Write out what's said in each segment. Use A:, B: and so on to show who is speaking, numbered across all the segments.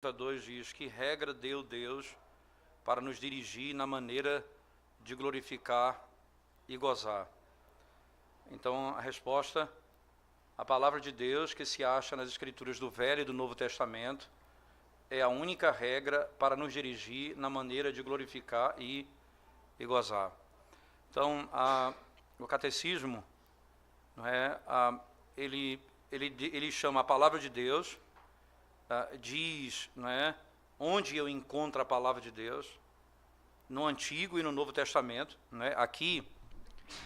A: 2 diz: que regra deu Deus para nos dirigir na maneira de glorificar e gozar? Então, a resposta, a palavra de Deus que se acha nas Escrituras do Velho e do Novo Testamento, é a única regra para nos dirigir na maneira de glorificar e gozar. Então, o catecismo, não é, ele chama a palavra de Deus, diz, não é, onde eu encontro a palavra de Deus, no Antigo e no Novo Testamento. Não é? Aqui,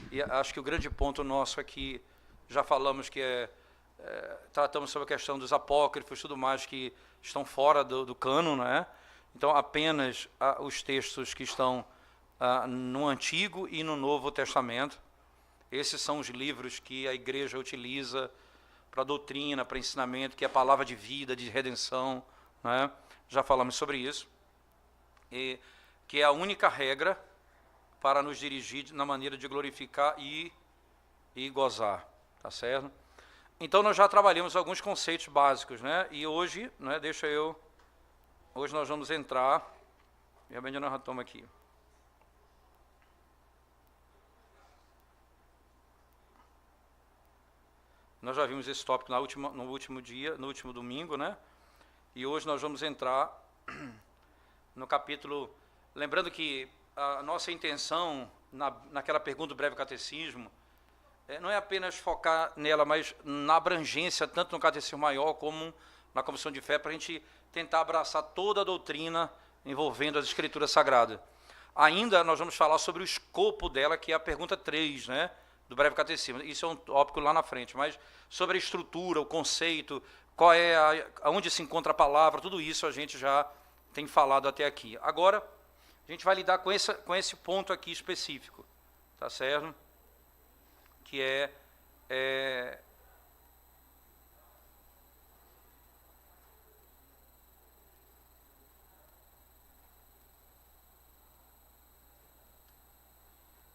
A: e acho que o grande ponto nosso aqui, já falamos que tratamos sobre a questão dos apócrifos e tudo mais que estão fora do cânon, não é? Então, apenas os textos que estão no Antigo e no Novo Testamento. Esses são os livros que a igreja utiliza para doutrina, para ensinamento, que é a palavra de vida, de redenção, né? Já falamos sobre isso, e que é a única regra para nos dirigir na maneira de glorificar e gozar, tá certo? Então nós já trabalhamos alguns conceitos básicos, né? E hoje, né, hoje nós vamos entrar, realmente nós retomamos aqui. Nós já vimos esse tópico no último domingo, né? E hoje nós vamos entrar no capítulo... Lembrando que a nossa intenção, naquela pergunta do breve catecismo, não é apenas focar nela, mas na abrangência, tanto no catecismo maior como na comissão de fé, para a gente tentar abraçar toda a doutrina envolvendo as escrituras sagradas. Ainda nós vamos falar sobre o escopo dela, que é a pergunta 3, né? Do breve catecismo. Isso é um tópico lá na frente, mas sobre a estrutura, o conceito, aonde se encontra a palavra, tudo isso a gente já tem falado até aqui. Agora, a gente vai lidar com esse ponto aqui específico, tá certo? Que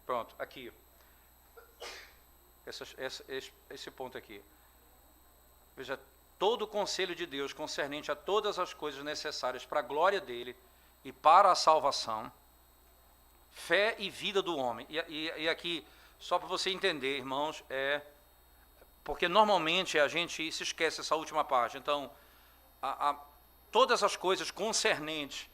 A: pronto, aqui. Esse ponto aqui. Veja, todo o conselho de Deus concernente a todas as coisas necessárias para a glória dele e para a salvação, fé e vida do homem. E aqui, só para você entender, irmãos, porque normalmente a gente se esquece essa última parte. Então, todas as coisas concernentes,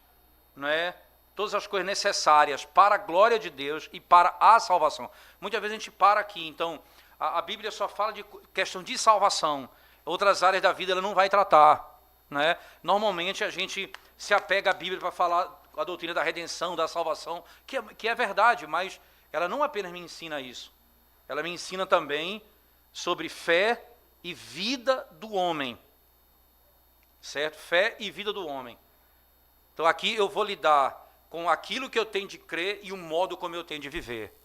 A: não é? Todas as coisas necessárias para a glória de Deus e para a salvação. Muitas vezes a gente para aqui, então... A Bíblia só fala de questão de salvação. Outras áreas da vida ela não vai tratar, né? Normalmente a gente se apega à Bíblia para falar a doutrina da redenção, da salvação, que é verdade, mas ela não apenas me ensina isso. Ela me ensina também sobre fé e vida do homem. Certo? Fé e vida do homem. Então aqui eu vou lidar com aquilo que eu tenho de crer e o modo como eu tenho de viver.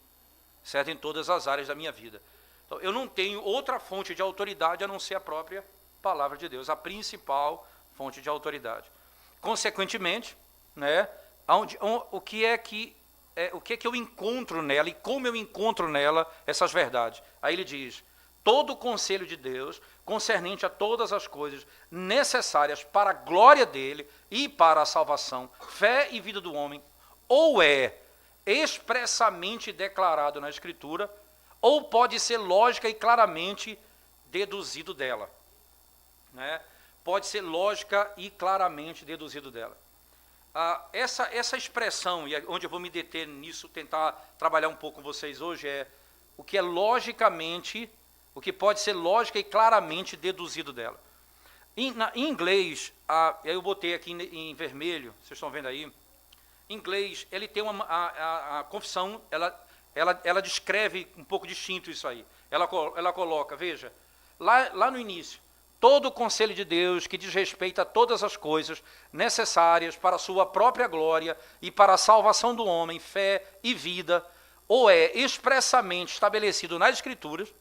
A: Certo? Em todas as áreas da minha vida. Então, eu não tenho outra fonte de autoridade a não ser a própria palavra de Deus, a principal fonte de autoridade. Consequentemente, né, o que é que eu encontro nela e como eu encontro nela essas verdades? Aí ele diz: todo o conselho de Deus concernente a todas as coisas necessárias para a glória dele e para a salvação, fé e vida do homem, ou é expressamente declarado na Escritura, ou pode ser lógica e claramente deduzido dela. Né? Pode ser lógica e claramente deduzido dela. Essa expressão, e onde eu vou me deter nisso, tentar trabalhar um pouco com vocês hoje, é o que é logicamente, o que pode ser lógica e claramente deduzido dela. Em inglês, eu botei aqui em vermelho, vocês estão vendo aí, em inglês, ele tem a confissão, ela descreve um pouco distinto isso aí. Ela coloca, veja, lá no início, todo o conselho de Deus que diz respeito a todas as coisas necessárias para a sua própria glória e para a salvação do homem, fé e vida, ou é expressamente estabelecido nas Escrituras,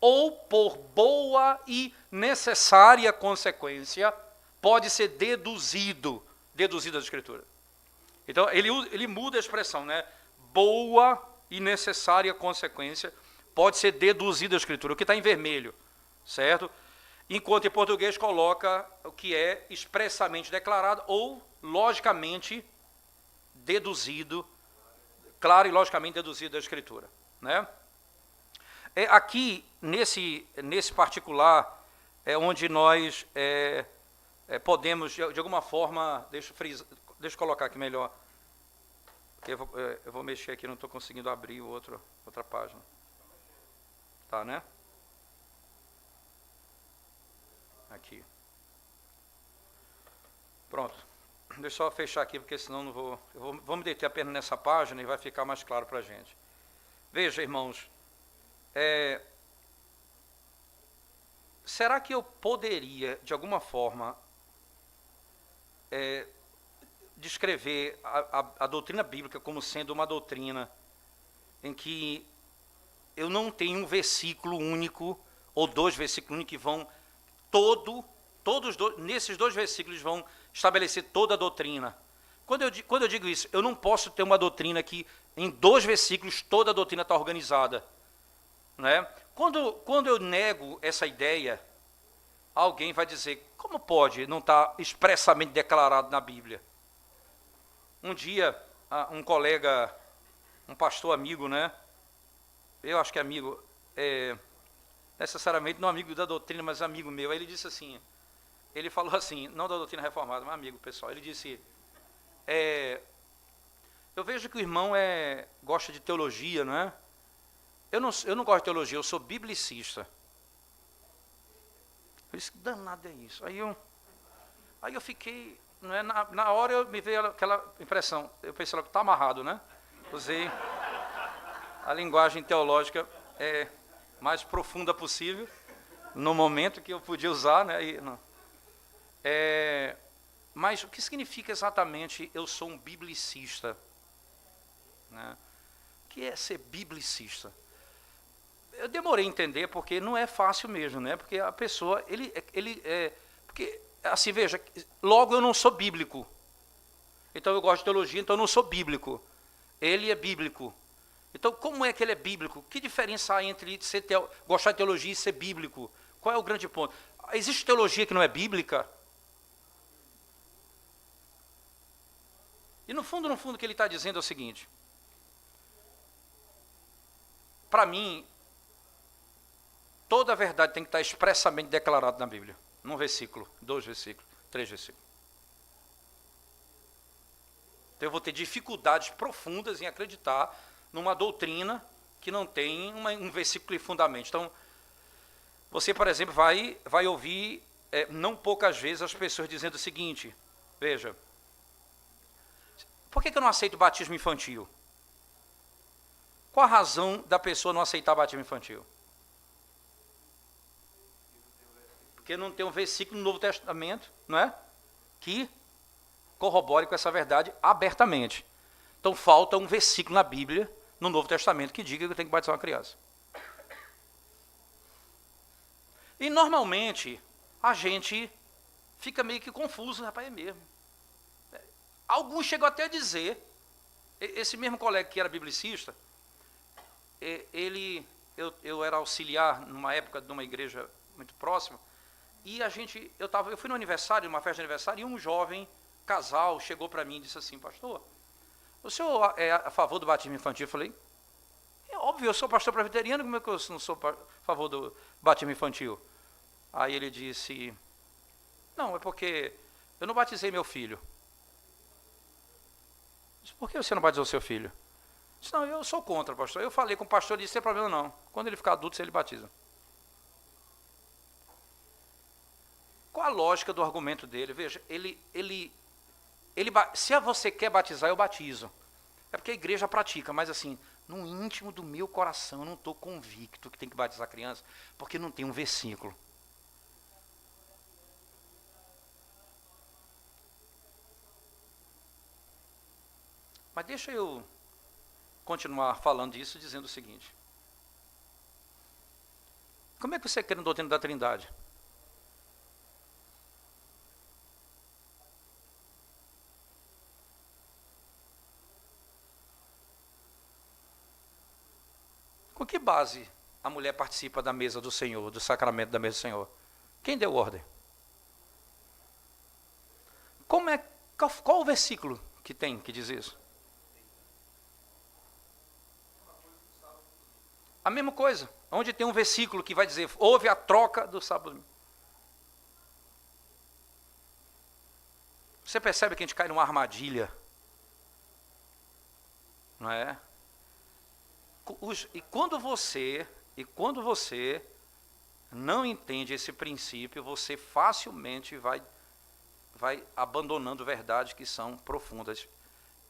A: ou por boa e necessária consequência, pode ser deduzido das Escrituras. Então, ele muda a expressão, né? Boa e necessária consequência pode ser deduzida da Escritura, o que está em vermelho, certo? enquanto em português coloca o que é expressamente declarado ou logicamente deduzido, claro e logicamente deduzido da Escritura, né? Aqui, nesse particular, é onde nós podemos, de alguma forma, deixa eu colocar aqui melhor, eu vou mexer aqui, não estou conseguindo abrir outra página. Tá, né? Aqui. Pronto. Deixa eu só fechar aqui, porque senão não vou... vou me deter apenas nessa página e vai ficar mais claro para a gente. Veja, irmãos, será que eu poderia, de alguma forma, descrever a doutrina bíblica como sendo uma doutrina em que eu não tenho um versículo único ou dois versículos únicos que vão nesses dois versículos vão estabelecer toda a doutrina? Quando eu digo isso, eu não posso ter uma doutrina que em dois versículos toda a doutrina está organizada, né? Quando eu nego essa ideia, alguém vai dizer, como pode não estar expressamente declarado na Bíblia? Um dia, um colega, um pastor amigo, né? Eu acho que é amigo, necessariamente não amigo da doutrina, mas amigo meu. Aí ele disse assim, ele falou assim, não da doutrina reformada, mas amigo pessoal. Ele disse, eu vejo que o irmão gosta de teologia, não é? Eu não gosto de teologia, eu sou biblicista. Eu disse, danado é isso. Aí eu fiquei, não é, na hora me veio aquela impressão, eu pensei logo, está amarrado, né? Usei a linguagem teológica mais profunda possível, no momento que eu podia usar, né? Mas o que significa exatamente eu sou um biblicista? Né? O que é ser biblicista? Eu demorei a entender, porque não é fácil mesmo, né? Porque a pessoa, porque, assim, veja, logo eu não sou bíblico. Então eu gosto de teologia, então eu não sou bíblico. Ele é bíblico. Então, como é que ele é bíblico? Que diferença há entre gostar de teologia e ser bíblico? Qual é o grande ponto? Existe teologia que não é bíblica? E no fundo, o que ele está dizendo é o seguinte. Para mim, toda a verdade tem que estar expressamente declarada na Bíblia. Num versículo, 2 versículos, 3 versículos. Então eu vou ter dificuldades profundas em acreditar numa doutrina que não tem um versículo e fundamento. Então, você, por exemplo, vai ouvir, não poucas vezes, as pessoas dizendo o seguinte, veja, por que eu não aceito batismo infantil? Qual a razão da pessoa não aceitar batismo infantil? Porque não tem um versículo no Novo Testamento, não é? Que corrobore com essa verdade abertamente. Então falta um versículo na Bíblia, no Novo Testamento, que diga que eu tenho que batizar uma criança. E normalmente a gente fica meio que confuso, rapaz, é mesmo. Alguns chegam até a dizer, esse mesmo colega que era biblicista, eu era auxiliar numa época de uma igreja muito próxima, e eu fui no aniversário, numa festa de aniversário, e um jovem casal chegou para mim e disse assim, pastor, o senhor é a favor do batismo infantil? Eu falei, é óbvio, eu sou pastor presbiteriano, como é que eu não sou a favor do batismo infantil? Aí ele disse, não, é porque eu não batizei meu filho. Eu disse, por que você não batizou seu filho? Eu disse, não, eu sou contra, pastor. Eu falei com o pastor e disse, sem problema não. Quando ele ficar adulto, ele batiza. Qual a lógica do argumento dele? Veja, se você quer batizar, eu batizo. É porque a igreja pratica, mas assim, no íntimo do meu coração, eu não estou convicto que tem que batizar a criança, porque não tem um versículo. Mas deixa eu continuar falando disso, dizendo o seguinte. Como é que você crê na doutrina da Trindade? Com que base a mulher participa da mesa do Senhor, do sacramento da mesa do Senhor? Quem deu ordem? Qual o versículo que tem que diz isso? A mesma coisa. Onde tem um versículo que vai dizer, houve a troca do sábado. Você percebe que a gente cai numa armadilha, não é? E quando você não entende esse princípio, você facilmente vai abandonando verdades que são profundas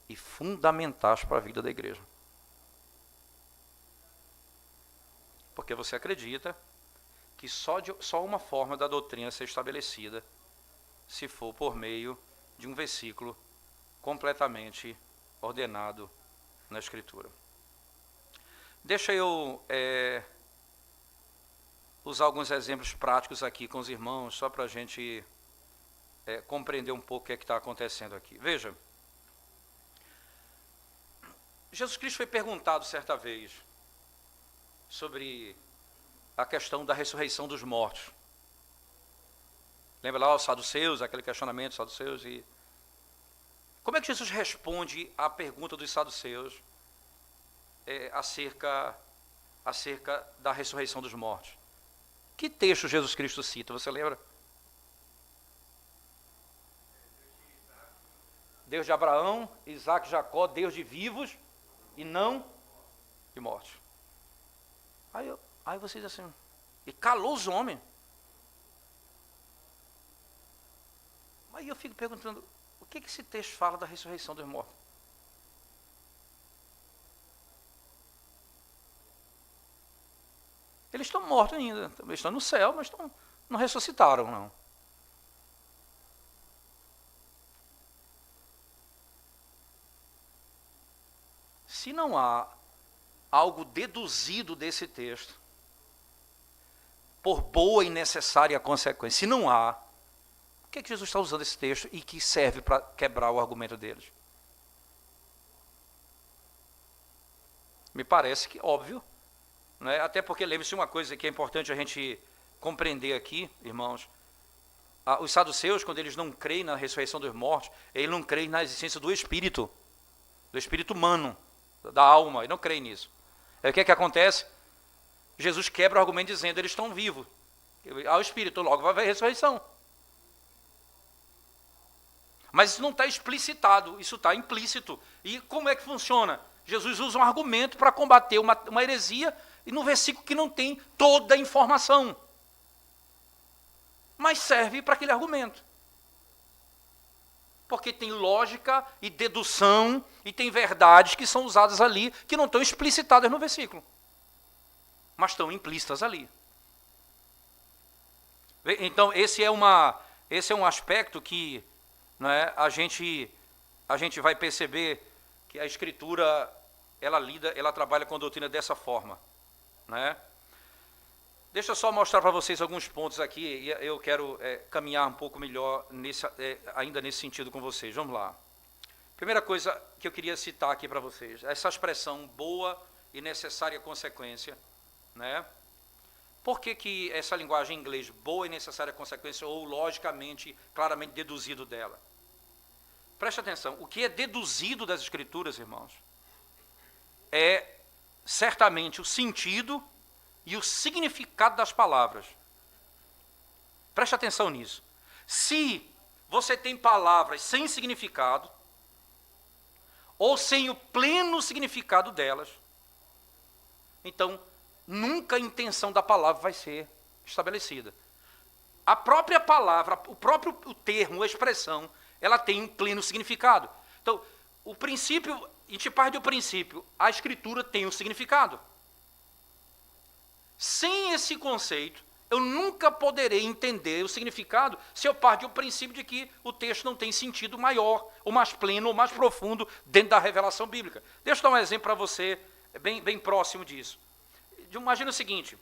A: e fundamentais para a vida da igreja. Porque você acredita que só uma forma da doutrina ser estabelecida se for por meio de um versículo completamente ordenado na Escritura. Deixa eu usar alguns exemplos práticos aqui com os irmãos, só para a gente compreender um pouco o que é que está acontecendo aqui. Veja, Jesus Cristo foi perguntado certa vez sobre a questão da ressurreição dos mortos. Lembra lá os saduceus, aquele questionamento dos saduceus? E como é que Jesus responde à pergunta dos saduceus acerca da ressurreição dos mortos? Que texto Jesus Cristo cita, você lembra? Deus de Abraão, Isaac e Jacó, Deus de vivos e não de mortos. Aí você diz assim, e calou os homens. Aí eu fico perguntando, o que esse texto fala da ressurreição dos mortos? Eles estão mortos ainda, eles estão no céu, mas não ressuscitaram, não. Se não há algo deduzido desse texto, por boa e necessária consequência, se não há, por que Jesus está usando esse texto e que serve para quebrar o argumento deles? Me parece que óbvio, né? Até porque lembre-se uma coisa que é importante a gente compreender aqui, irmãos. Os saduceus, quando eles não creem na ressurreição dos mortos, eles não creem na existência do espírito humano, da alma, e não creem nisso. O que acontece? Jesus quebra o argumento dizendo, eles estão vivos. Há o espírito, logo vai haver ressurreição. Mas isso não está explicitado, isso está implícito. E como é que funciona? Jesus usa um argumento para combater uma heresia, e no versículo que não tem toda a informação. Mas serve para aquele argumento. Porque tem lógica e dedução, e tem verdades que são usadas ali, que não estão explicitadas no versículo, mas estão implícitas ali. Então, esse é um aspecto que, né, a gente vai perceber que a Escritura, ela trabalha com a doutrina dessa forma, né? Deixa eu só mostrar para vocês alguns pontos aqui, e eu quero caminhar um pouco melhor ainda nesse sentido com vocês. Vamos lá. Primeira coisa que eu queria citar aqui para vocês, essa expressão boa e necessária consequência, né? Por que essa linguagem em inglês, boa e necessária consequência, ou logicamente, claramente deduzido dela? Preste atenção, o que é deduzido das Escrituras, irmãos, é certamente o sentido e o significado das palavras. Preste atenção nisso. Se você tem palavras sem significado, ou sem o pleno significado delas, então nunca a intenção da palavra vai ser estabelecida. A própria palavra, o termo, a expressão, ela tem um pleno significado. Então, o princípio, a gente parte do princípio, a Escritura tem um significado. Sem esse conceito, eu nunca poderei entender o significado se eu partir do princípio de que o texto não tem sentido maior, ou mais pleno, ou mais profundo dentro da revelação bíblica. Deixa eu dar um exemplo para você, bem próximo disso. Imagina o seguinte,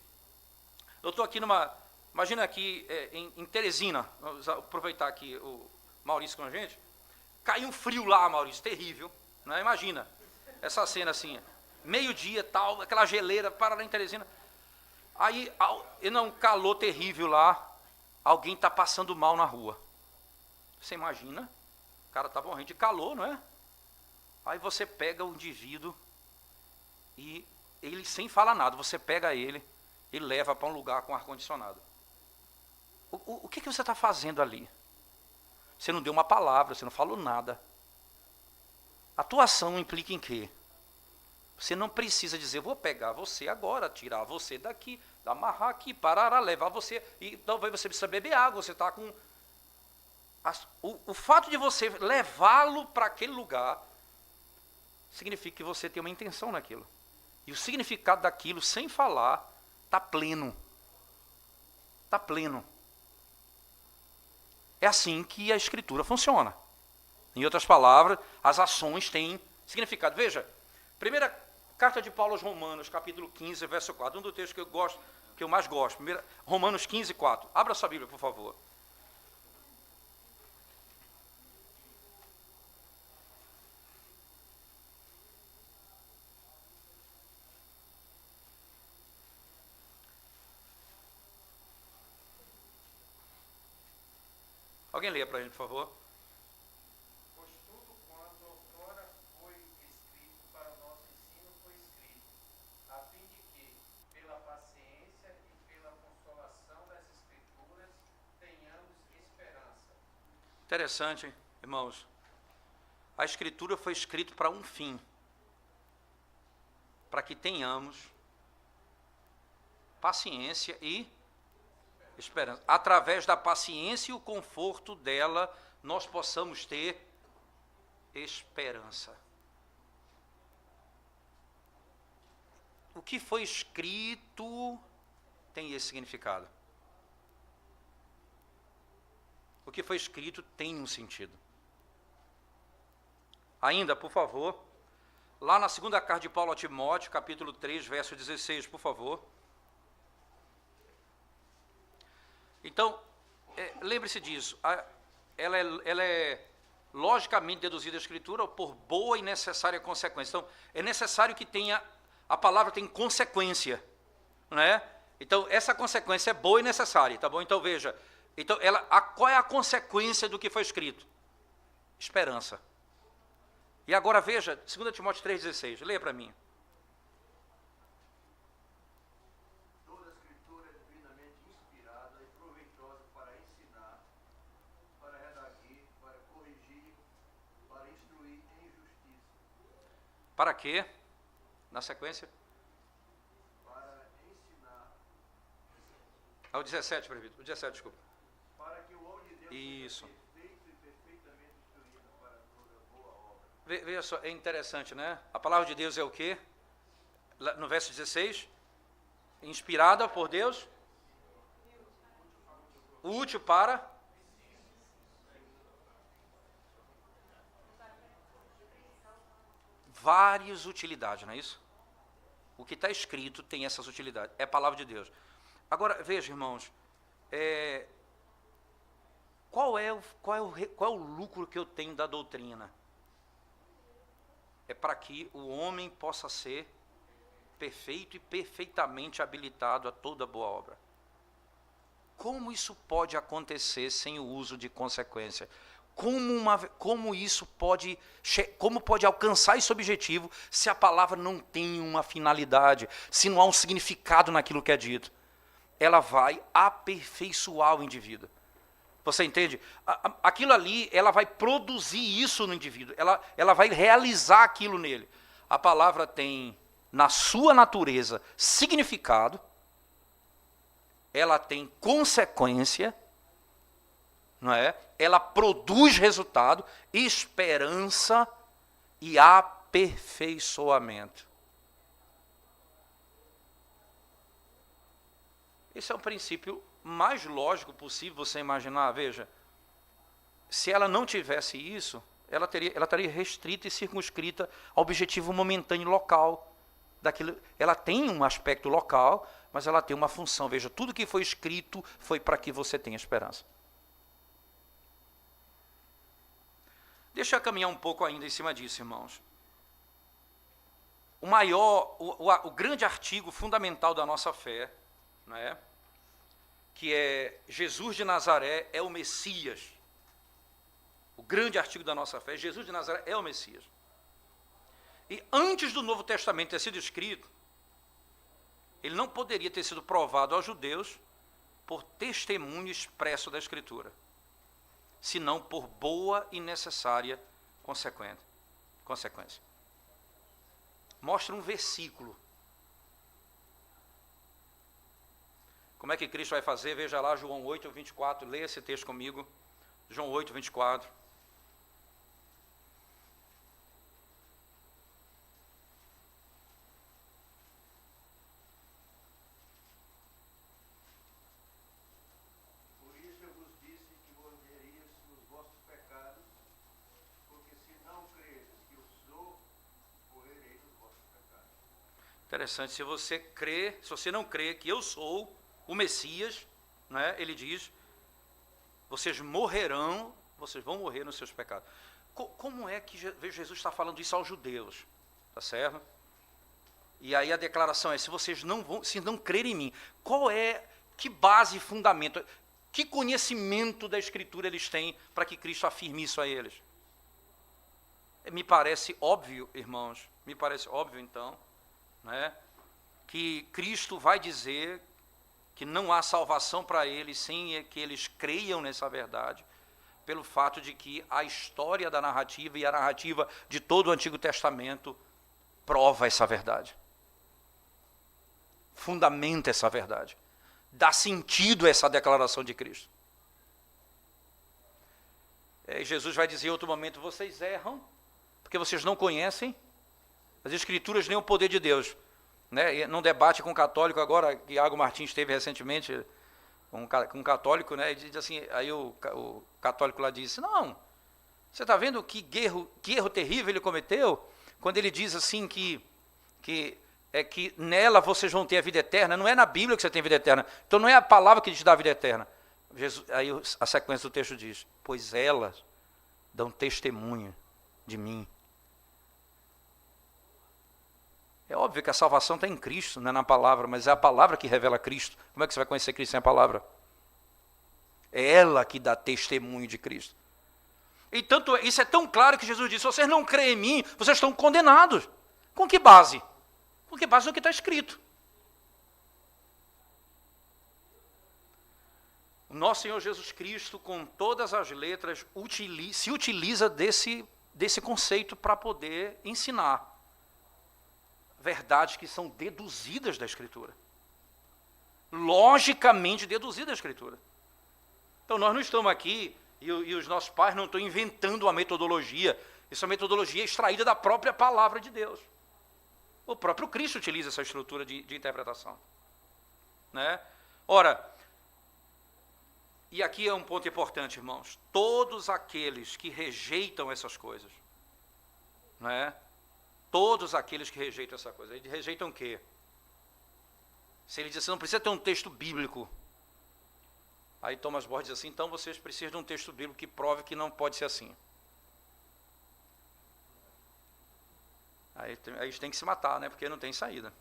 A: eu estou aqui imagina aqui em Teresina, vamos aproveitar aqui o Maurício com a gente, caiu um frio lá, Maurício, terrível, né? Imagina, essa cena assim, meio-dia, tal, aquela geleira, para lá em Teresina. Aí, um calor terrível lá, alguém está passando mal na rua. Você imagina, o cara está morrendo de calor, não é? Aí você pega o indivíduo e ele, sem falar nada, você pega ele e leva para um lugar com ar-condicionado. O que você está fazendo ali? Você não deu uma palavra, você não falou nada. Atuação implica em quê? Você não precisa dizer, vou pegar você agora, tirar você daqui, amarrar aqui, parar, levar você, e talvez você precisa beber água, você está com... O fato de você levá-lo para aquele lugar, significa que você tem uma intenção naquilo. E o significado daquilo, sem falar, está pleno. Está pleno. É assim que a Escritura funciona. Em outras palavras, as ações têm significado. Veja, primeira carta de Paulo aos Romanos, capítulo 15, verso 4. Um dos textos que eu mais gosto. Romanos 15, 4. Abra sua Bíblia, por favor. Alguém leia para a gente, por favor.
B: Pois tudo quanto outrora foi escrito para o nosso ensino foi escrito, a fim de que, pela paciência e pela consolação das Escrituras, tenhamos esperança.
A: Interessante, irmãos. A Escritura foi escrita para um fim. Para que tenhamos paciência e esperança. Através da paciência e o conforto dela, nós possamos ter esperança. O que foi escrito tem esse significado. O que foi escrito tem um sentido. Ainda, por favor, lá na segunda carta de Paulo a Timóteo, capítulo 3, verso 16, por favor. Então, lembre-se disso, ela é logicamente deduzida da Escritura por boa e necessária consequência. Então, é necessário que tenha, a palavra tem consequência, não é? Então, essa consequência é boa e necessária, tá bom? Então, veja, então, qual é a consequência do que foi escrito? Esperança. E agora veja, 2 Timóteo 3,16, leia para mim.
B: Toda a Escritura é divinamente inspirada e proveitosa para ensinar, para redarguir, para corrigir, para instruir em justiça.
A: Para quê? Na sequência?
B: Para ensinar.
A: O 17, prefeito. O 17, desculpa.
B: Para que o homem de Deus
A: Isso.
B: seja perfeito e perfeitamente instruído para toda boa obra.
A: Veja só, é interessante, né? A palavra de Deus é o quê? No verso 16, inspirada por Deus, útil para várias utilidades, não é isso? O que está escrito tem essas utilidades, é a palavra de Deus. Agora, veja, irmãos, qual é o lucro que eu tenho da doutrina? É para que o homem possa ser perfeito e perfeitamente habilitado a toda boa obra. Como isso pode acontecer sem o uso de consequência? Como pode alcançar esse objetivo se a palavra não tem uma finalidade, se não há um significado naquilo que é dito? Ela vai aperfeiçoar o indivíduo. Você entende? Aquilo ali, ela vai produzir isso no indivíduo, ela vai realizar aquilo nele. A palavra tem, na sua natureza, significado, ela tem consequência, não é? Ela produz resultado, esperança e aperfeiçoamento. Esse é o princípio mais lógico possível você imaginar. Veja, se ela não tivesse isso, ela estaria restrita e circunscrita ao objetivo momentâneo local. Ela tem um aspecto local, mas ela tem uma função. Veja, tudo que foi escrito foi para que você tenha esperança. Deixa eu caminhar um pouco ainda em cima disso, irmãos. O grande artigo fundamental da nossa fé, não é? que é Jesus de Nazaré é o Messias. O grande artigo da nossa fé, Jesus de Nazaré é o Messias. E antes do Novo Testamento ter sido escrito, ele não poderia ter sido provado aos judeus por testemunho expresso da Escritura, senão por boa e necessária consequência. Mostra um versículo. Como é que Cristo vai fazer? Veja lá João 8, 24, leia esse texto comigo. João 8, 24.
B: Por isso eu vos disse que morrerias nos vossos pecados, porque se não credes que eu sou, morrereis nos vossos pecados.
A: Interessante, se você não crê que eu sou o Messias, né, ele diz, vocês vão morrer nos seus pecados. Como é que Jesus está falando isso aos judeus? Tá certo? E aí a declaração é, se não crerem em mim, que base e fundamento, que conhecimento da Escritura eles têm para que Cristo afirme isso a eles? Me parece óbvio, irmãos, então, né, que Cristo vai dizer que não há salvação para eles sem que eles creiam nessa verdade, pelo fato de que a história da narrativa e a narrativa de todo o Antigo Testamento prova essa verdade, fundamenta essa verdade, dá sentido a essa declaração de Cristo. Jesus vai dizer em outro momento, vocês erram, porque vocês não conhecem as Escrituras nem o poder de Deus. Né? Num debate com um católico agora, que Iago Martins teve recentemente, com um católico, né? E diz assim, aí o católico lá disse, não, você está vendo que erro terrível ele cometeu, quando ele diz assim que nela vocês vão ter a vida eterna, não é na Bíblia que você tem vida eterna, então não é a palavra que te dá a vida eterna. Aí a sequência do texto diz, pois elas dão testemunho de mim. É óbvio que a salvação está em Cristo, não é na palavra, mas é a palavra que revela Cristo. Como é que você vai conhecer Cristo sem a palavra? É ela que dá testemunho de Cristo. E tanto, isso é tão claro que Jesus disse, se vocês não creem em mim, vocês estão condenados. Com que base? Com que base no que está escrito? O nosso Senhor Jesus Cristo, com todas as letras, se utiliza desse conceito para poder ensinar verdades que são deduzidas da Escritura. Logicamente deduzidas da Escritura. Então nós não estamos aqui, e os nossos pais não estão inventando uma metodologia. Isso é uma metodologia extraída da própria palavra de Deus. O próprio Cristo utiliza essa estrutura de interpretação. Né? Ora, e aqui é um ponto importante, irmãos. Todos aqueles que rejeitam essas coisas, né? Todos aqueles que rejeitam essa coisa, eles rejeitam o quê? Se ele diz assim, não precisa ter um texto bíblico. Aí Thomas More diz assim, então vocês precisam de um texto bíblico que prove que não pode ser assim. Aí eles têm que se matar, né? Porque não tem saída.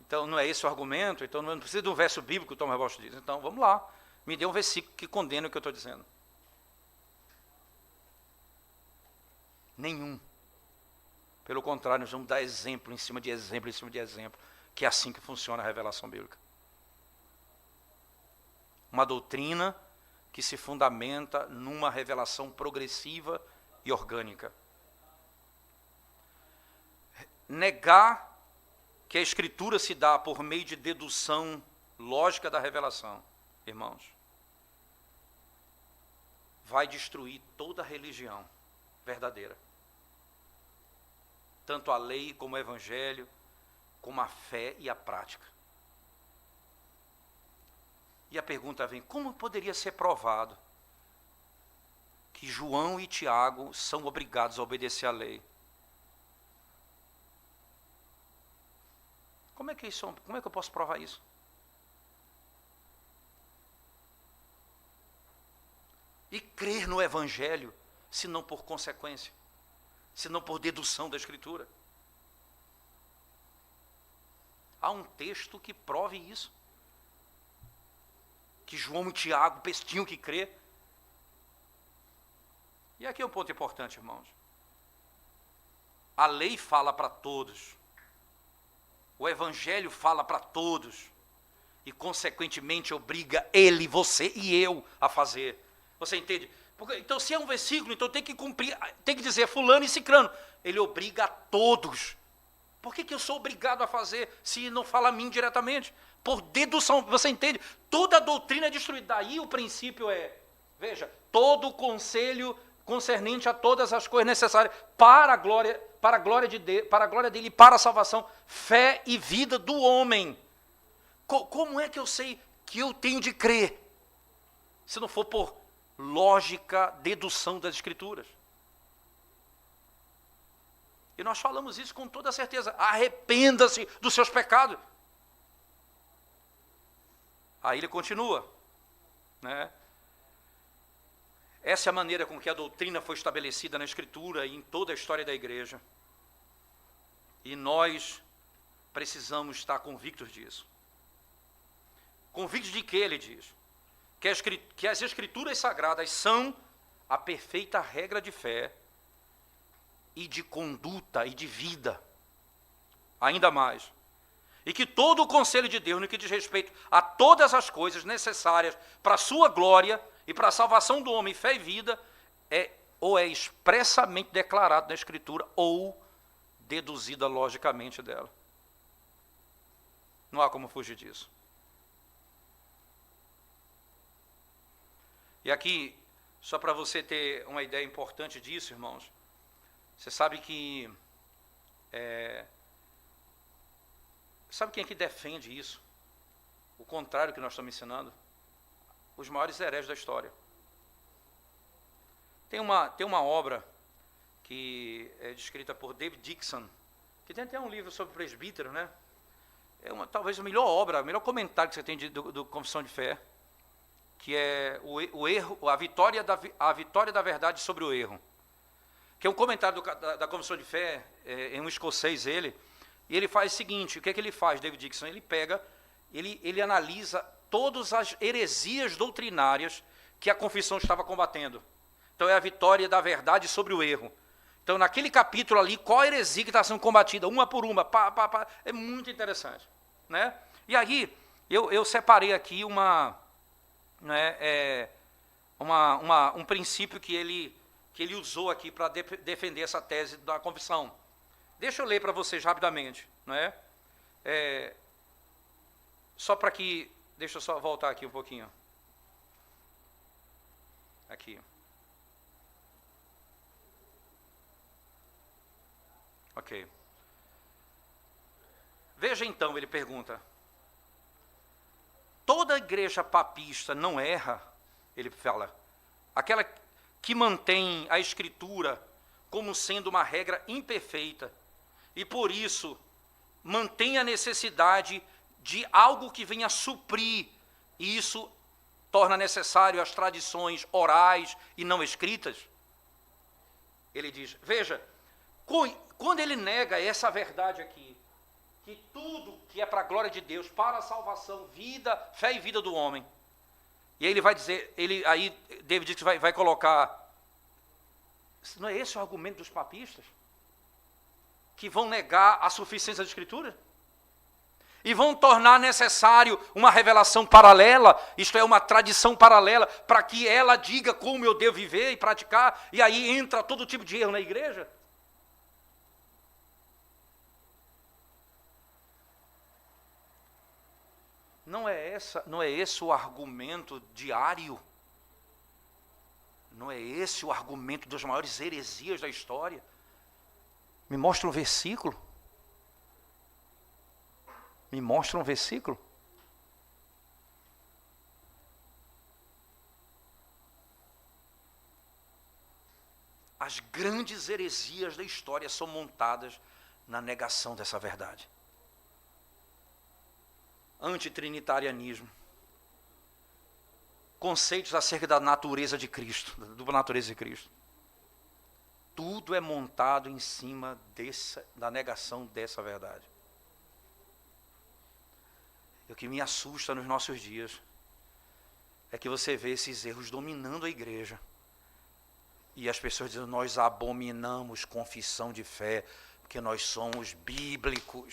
A: Então não é esse o argumento, então não precisa de um verso bíblico, Thomas More diz. Então vamos lá, me dê um versículo que condena o que eu estou dizendo. Nenhum. Pelo contrário, nós vamos dar exemplo em cima de exemplo, em cima de exemplo, que é assim que funciona a revelação bíblica. Uma doutrina que se fundamenta numa revelação progressiva e orgânica. Negar que a Escritura se dá por meio de dedução lógica da revelação, irmãos, vai destruir toda a religião verdadeira. Tanto a lei como o evangelho, como a fé e a prática. E a pergunta vem, como poderia ser provado que João e Tiago são obrigados a obedecer à lei? Como é que eu posso provar isso? E crer no evangelho, se não por consequência, se não por dedução da Escritura. Há um texto que prove isso. que João e Tiago tinham que crer. E aqui é um ponto importante, irmãos. A lei fala para todos. O evangelho fala para todos. E, consequentemente, obriga ele, você e eu a fazer. Você entende? Porque, então, se é um versículo, então tem que cumprir, tem que dizer fulano e cicrano. Ele obriga a todos. Por que eu sou obrigado a fazer se não fala a mim diretamente? Por dedução, você entende? Toda a doutrina é destruída. Daí o princípio é, veja, todo o conselho concernente a todas as coisas necessárias para a glória dele e para a salvação, fé e vida do homem. Como é que eu sei que eu tenho de crer? Se não for por lógica, dedução das Escrituras. E nós falamos isso com toda certeza. Arrependa-se dos seus pecados. Aí ele continua, né? Essa é a maneira com que a doutrina foi estabelecida na Escritura e em toda a história da igreja. E nós precisamos estar convictos disso. Convictos de que ele diz? Que as Escrituras Sagradas são a perfeita regra de fé e de conduta e de vida. Ainda mais. E que todo o conselho de Deus, no que diz respeito a todas as coisas necessárias para a sua glória e para a salvação do homem, fé e vida, ou é expressamente declarado na Escritura ou deduzida logicamente dela. Não há como fugir disso. E aqui, só para você ter uma ideia importante disso, irmãos, você sabe que... sabe quem é que defende isso? O contrário que nós estamos ensinando? Os maiores hereges da história. Tem uma obra que é descrita por David Dixon, que tem até um livro sobre presbítero, né? Talvez a melhor obra, o melhor comentário que você tem do Confissão de Fé, que é a vitória da verdade sobre o erro. Que é um comentário da Confissão de Fé, em um escocês ele, e ele faz o seguinte, o que é que ele faz, David Dixon? Ele analisa todas as heresias doutrinárias que a confissão estava combatendo. Então é a vitória da verdade sobre o erro. Então naquele capítulo ali, qual a heresia que está sendo combatida, uma por uma, é muito interessante. Né? E aí, eu separei aqui um princípio que ele usou aqui para defender essa tese da confissão. Deixa eu ler para vocês rapidamente. Né? Deixa eu só voltar aqui um pouquinho. Aqui. Ok. Veja então, ele pergunta. Toda igreja papista não erra, ele fala, aquela que mantém a Escritura como sendo uma regra imperfeita e por isso mantém a necessidade de algo que venha suprir, e isso torna necessário as tradições orais e não escritas. Ele diz, veja, quando ele nega essa verdade aqui, que tudo que é para a glória de Deus, para a salvação, vida, fé e vida do homem, e aí ele vai dizer, aí David diz que vai colocar, não é esse o argumento dos papistas? Que vão negar a suficiência da Escritura? E vão tornar necessário uma revelação paralela, isto é, uma tradição paralela, para que ela diga como eu devo viver e praticar, e aí entra todo tipo de erro na igreja? Não é esse o argumento diário? Não é esse o argumento das maiores heresias da história? Me mostra um versículo. Me mostra um versículo. As grandes heresias da história são montadas na negação dessa verdade. Antitrinitarianismo. Conceitos acerca da natureza de Cristo, da dupla natureza de Cristo. Tudo é montado em cima da negação dessa verdade. E o que me assusta nos nossos dias é que você vê esses erros dominando a igreja. E as pessoas dizem, nós abominamos confissão de fé, porque nós somos bíblicos.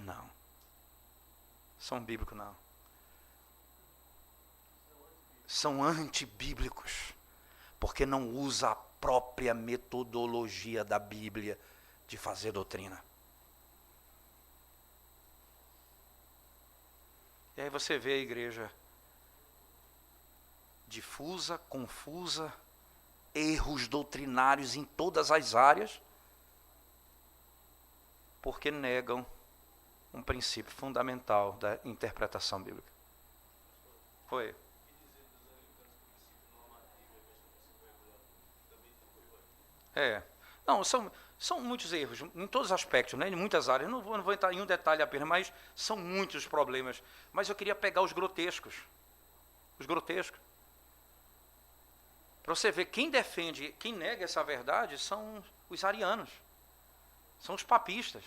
A: Não. São bíblicos não. São antibíblicos, porque não usa a própria metodologia da Bíblia de fazer doutrina. E aí você vê a igreja difusa, confusa, erros doutrinários em todas as áreas, porque negam um princípio fundamental da interpretação bíblica. Foi. Não, são muitos erros, em todos os aspectos, né, em muitas áreas. Eu não vou entrar em um detalhe apenas, mas são muitos problemas. Mas eu queria pegar os grotescos. Os grotescos. Para você ver, quem defende, quem nega essa verdade são os arianos. São os papistas.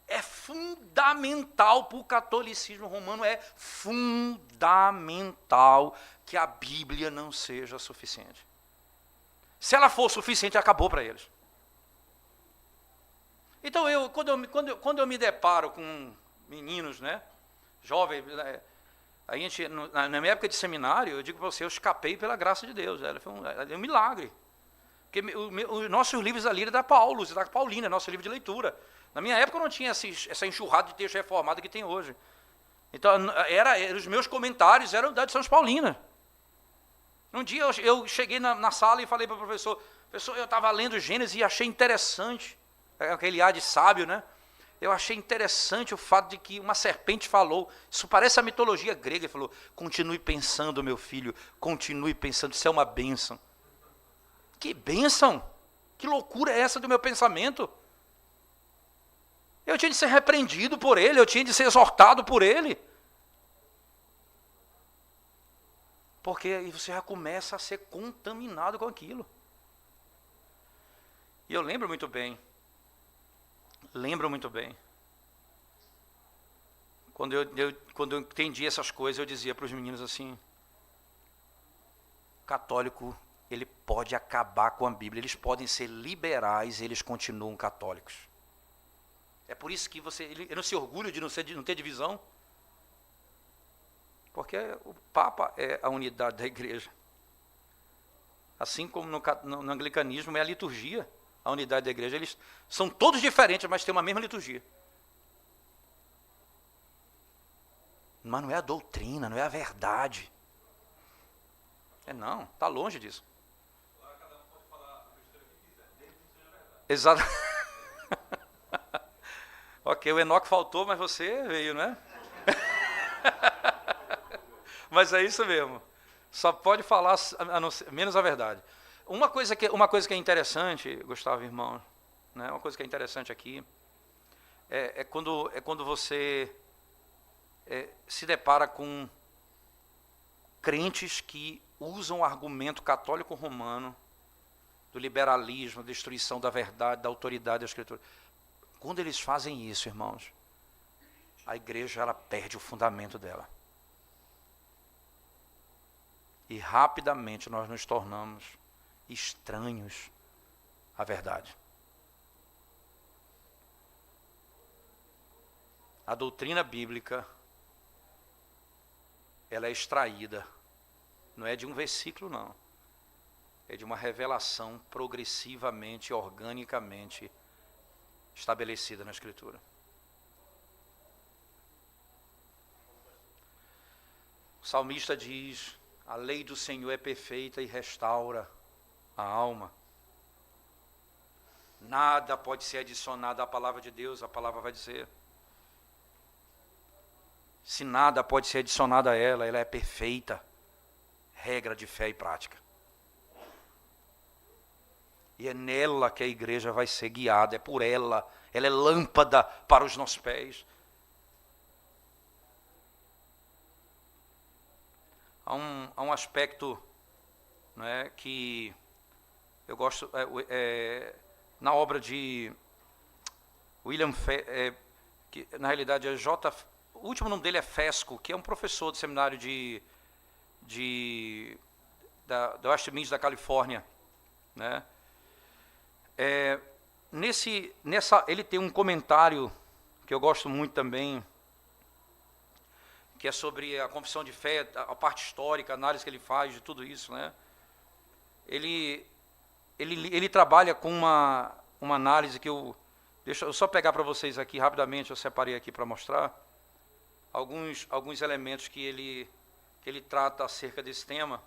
A: É fundamental para o catolicismo romano, é fundamental que a Bíblia não seja suficiente. Se ela for suficiente, acabou para eles. Então, quando eu me deparo com meninos, né, jovens, a gente, na minha época de seminário, eu digo para você, eu escapei pela graça de Deus. Foi um milagre. Porque os nossos livros ali eram da Paulo, da Paulina, nosso livro de leitura. Na minha época não tinha essa enxurrada de texto reformado que tem hoje. Então, os meus comentários eram da de São Paulina. Um dia eu cheguei na sala e falei para o professor, eu estava lendo Gênesis e achei interessante, aquele ar de sábio, né? Eu achei interessante o fato de que uma serpente falou, isso parece a mitologia grega, ele falou, continue pensando, meu filho, continue pensando, isso é uma bênção. Que bênção? Que loucura é essa do meu pensamento? Eu tinha de ser repreendido por ele, eu tinha de ser exortado por ele. Porque aí você já começa a ser contaminado com aquilo. E eu lembro muito bem. Quando eu entendi essas coisas, eu dizia para os meninos assim, o católico, ele pode acabar com a Bíblia, eles podem ser liberais, eles continuam católicos. É por isso que ele não se orgulha de não ter divisão. Porque o Papa é a unidade da igreja. Assim como no anglicanismo é a liturgia, a unidade da igreja. Eles são todos diferentes, mas têm uma mesma liturgia. Mas não é a doutrina, não é a verdade. Não, está longe disso. Agora cada um pode falar a besteira que quiser, desde que seja verdade. Exato. Ok, o Enoque faltou, mas você veio, né? Mas é isso mesmo. Só pode falar menos a verdade. Uma coisa que é interessante, Gustavo, irmão, né? Uma coisa que é interessante aqui é quando você se depara com crentes que usam o argumento católico romano do liberalismo, da destruição da verdade, da autoridade da Escritura. Quando eles fazem isso, irmãos, a igreja ela perde o fundamento dela. E rapidamente nós nos tornamos estranhos à verdade. A doutrina bíblica, ela é extraída, não é de um versículo, não. É de uma revelação progressivamente, organicamente estabelecida na Escritura. O salmista diz, a lei do Senhor é perfeita e restaura a alma. Nada pode ser adicionado à palavra de Deus, a palavra vai dizer. Se nada pode ser adicionado a ela, ela é perfeita. Regra de fé e prática. E é nela que a igreja vai ser guiada, é por ela. Ela é lâmpada para os nossos pés. Há um aspecto, né, que eu gosto, na obra de William, que na realidade é o último nome dele é Fesco, que é um professor do seminário da Westminster, da Califórnia, né? Ele tem um comentário que eu gosto muito também, que é sobre a confissão de fé, a parte histórica, a análise que ele faz de tudo isso, né? Ele trabalha com uma análise que deixa eu só pegar para vocês aqui rapidamente, eu separei aqui para mostrar alguns elementos que ele trata acerca desse tema,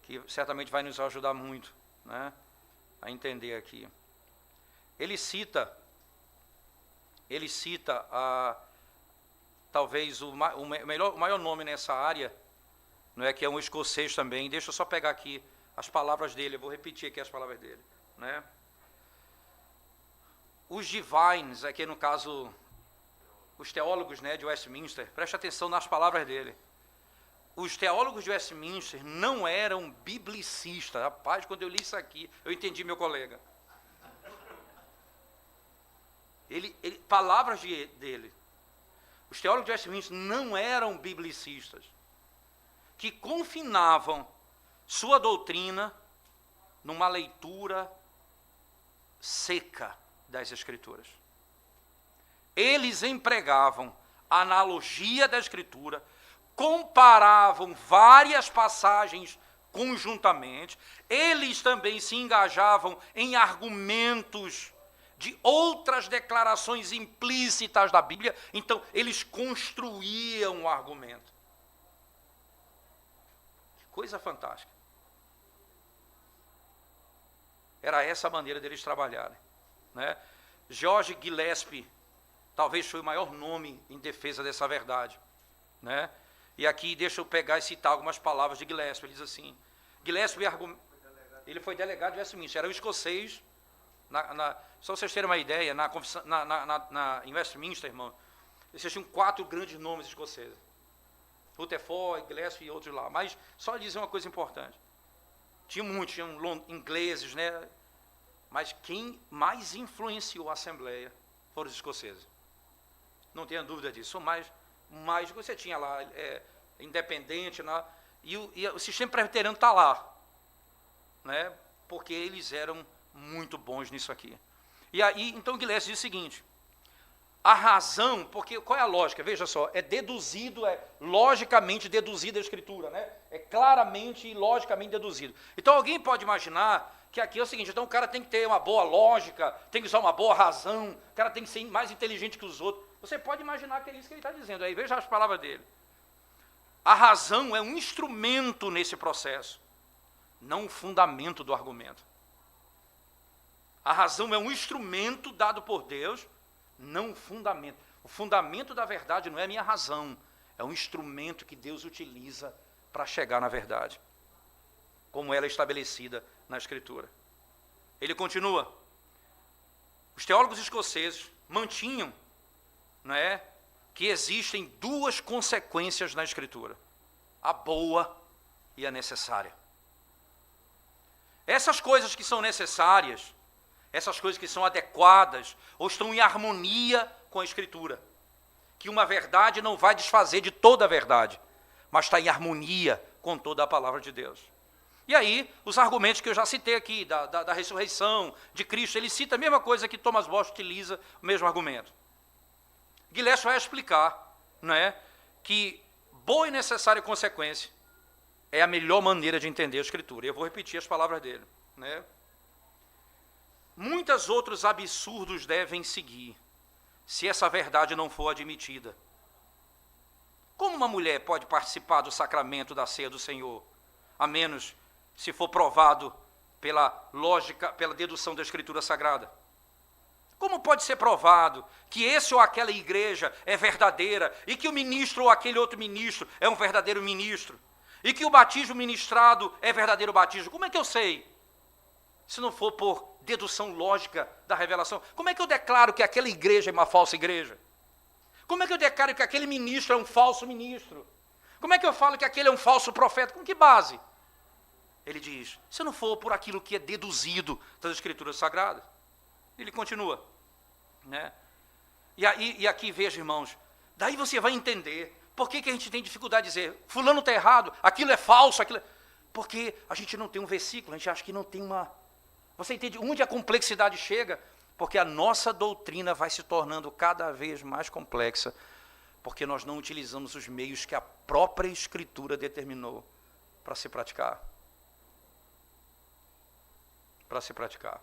A: que certamente vai nos ajudar muito, né, a entender aqui. Ele cita talvez o maior nome nessa área, não é, que é um escocês também. Deixa eu só pegar aqui as palavras dele, eu vou repetir aqui as palavras dele, né? Os divines, aqui no caso, os teólogos, né, de Westminster, preste atenção nas palavras dele. Os teólogos de Westminster não eram biblicistas. Rapaz, quando eu li isso aqui, eu entendi meu colega. Palavras dele. Os teólogos de Westminster não eram biblicistas, que confinavam sua doutrina numa leitura seca das Escrituras. Eles empregavam a analogia da Escritura, comparavam várias passagens conjuntamente, eles também se engajavam em argumentos de outras declarações implícitas da Bíblia, então eles construíam o argumento. Que coisa fantástica. Era essa a maneira deles trabalharem, né? George Gillespie talvez foi o maior nome em defesa dessa verdade, né? E aqui deixa eu pegar e citar algumas palavras de Gillespie. Ele diz assim, Gillespie ele foi delegado de Westminster, era um escocês, só vocês terem uma ideia, em Westminster, irmão, eles tinham 4 grandes nomes escoceses, Rutherford, Gillespie e outros lá, mas só dizer uma coisa importante, tinham ingleses, né? Mas quem mais influenciou a Assembleia foram os escoceses, não tenha dúvida disso. Mais que você tinha lá, independente, né? E o sistema presbiteriano está lá, né? Porque eles eram muito bons nisso aqui. E aí, então, Gillespie diz o seguinte, a razão, porque qual é a lógica? Veja só, é logicamente deduzido a Escritura, né? É claramente e logicamente deduzido. Então, alguém pode imaginar que aqui é o seguinte, então o cara tem que ter uma boa lógica, tem que usar uma boa razão, o cara tem que ser mais inteligente que os outros. Você pode imaginar que é isso que ele está dizendo. Aí veja as palavras dele. A razão é um instrumento nesse processo, não o fundamento do argumento. A razão é um instrumento dado por Deus, não o fundamento. O fundamento da verdade não é a minha razão, é um instrumento que Deus utiliza para chegar na verdade, como ela é estabelecida na Escritura. Ele continua. Os teólogos escoceses mantinham, não é, que existem 2 consequências na Escritura, a boa e a necessária. Essas coisas que são necessárias, essas coisas que são adequadas ou estão em harmonia com a Escritura, que uma verdade não vai desfazer de toda a verdade, mas está em harmonia com toda a palavra de Deus. E aí, os argumentos que eu já citei aqui, da ressurreição de Cristo, ele cita a mesma coisa que Thomas Bosch utiliza, o mesmo argumento. Gillespie vai explicar, não é, que boa e necessária consequência é a melhor maneira de entender a Escritura. E eu vou repetir as palavras dele, né? Muitos outros absurdos devem seguir, se essa verdade não for admitida. Como uma mulher pode participar do sacramento da ceia do Senhor, a menos se for provado pela lógica, pela dedução da Escritura Sagrada? Como pode ser provado que esse ou aquela igreja é verdadeira e que o ministro ou aquele outro ministro é um verdadeiro ministro e que o batismo ministrado é verdadeiro batismo? Como é que eu sei? Se não for por dedução lógica da revelação. Como é que eu declaro que aquela igreja é uma falsa igreja? Como é que eu declaro que aquele ministro é um falso ministro? Como é que eu falo que aquele é um falso profeta? Com que base? Ele diz, se não for por aquilo que é deduzido das Escrituras Sagradas. Ele continua, né? E aqui veja, irmãos, Daí você vai entender por que a gente tem dificuldade de dizer, fulano está errado, aquilo é falso, aquilo é... Porque a gente não tem um versículo, a gente acha que não tem uma... Você entende onde a complexidade chega? Porque a nossa doutrina vai se tornando cada vez mais complexa, porque nós não utilizamos os meios que a própria Escritura determinou para se praticar. Para se praticar.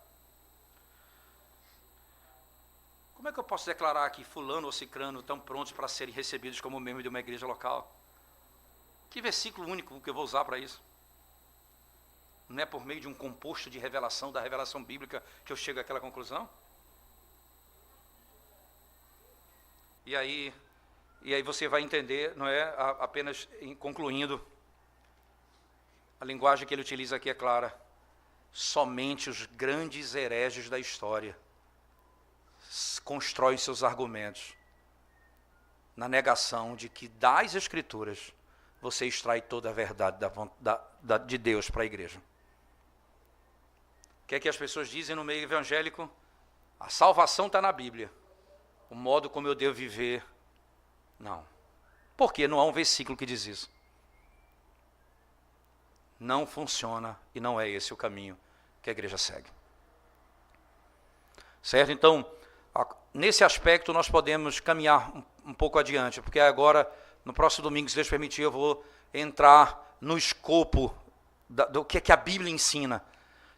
A: Como é que eu posso declarar que fulano ou cicrano estão prontos para serem recebidos como membro de uma igreja local? Que versículo único que eu vou usar para isso? Não é por meio de um composto de revelação, da revelação bíblica, que eu chego àquela conclusão? E aí você vai entender, não é apenas concluindo, a linguagem que ele utiliza aqui é clara. Somente os grandes hereges da história constroem seus argumentos na negação de que das Escrituras você extrai toda a verdade de Deus para a igreja. O que é que as pessoas dizem no meio evangélico? A salvação está na Bíblia. O modo como eu devo viver, não. Porque não há um versículo que diz isso. Não funciona e não é esse o caminho que a igreja segue. Certo? Então, nesse aspecto nós podemos caminhar um pouco adiante, porque agora, no próximo domingo, se Deus permitir, eu vou entrar no escopo do que a Bíblia ensina.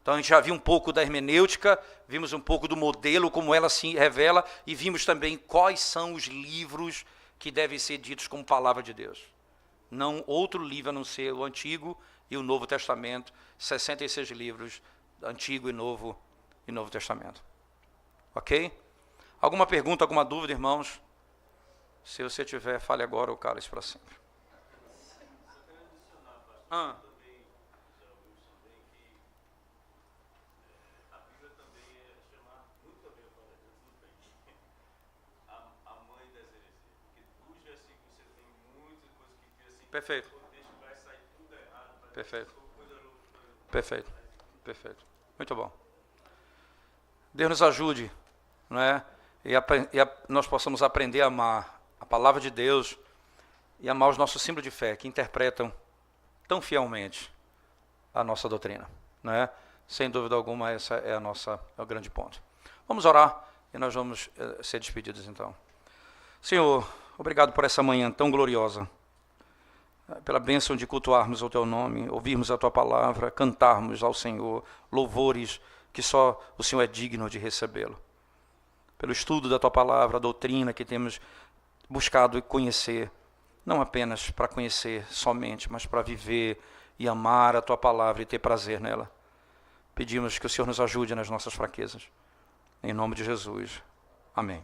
A: Então a gente já viu um pouco da hermenêutica, vimos um pouco do modelo, como ela se revela, e vimos também quais são os livros que devem ser ditos como palavra de Deus. Não outro livro a não ser o Antigo e o Novo Testamento, 66 livros, Antigo e Novo Testamento. Ok? Alguma pergunta, alguma dúvida, irmãos? Se você tiver, fale agora ou cale-se para sempre. Perfeito. Perfeito. Perfeito. Perfeito. Muito bom. Deus nos ajude, não é? E nós possamos aprender a amar a palavra de Deus e amar os nossos símbolos de fé que interpretam tão fielmente a nossa doutrina, não é? Sem dúvida alguma, essa é o grande ponto. Vamos orar e nós vamos ser despedidos então. Senhor, obrigado por essa manhã tão gloriosa, pela bênção de cultuarmos o Teu nome, ouvirmos a Tua palavra, cantarmos ao Senhor louvores que só o Senhor é digno de recebê-lo. Pelo estudo da Tua palavra, a doutrina que temos buscado conhecer, não apenas para conhecer somente, mas para viver e amar a Tua palavra e ter prazer nela. Pedimos que o Senhor nos ajude nas nossas fraquezas. Em nome de Jesus. Amém.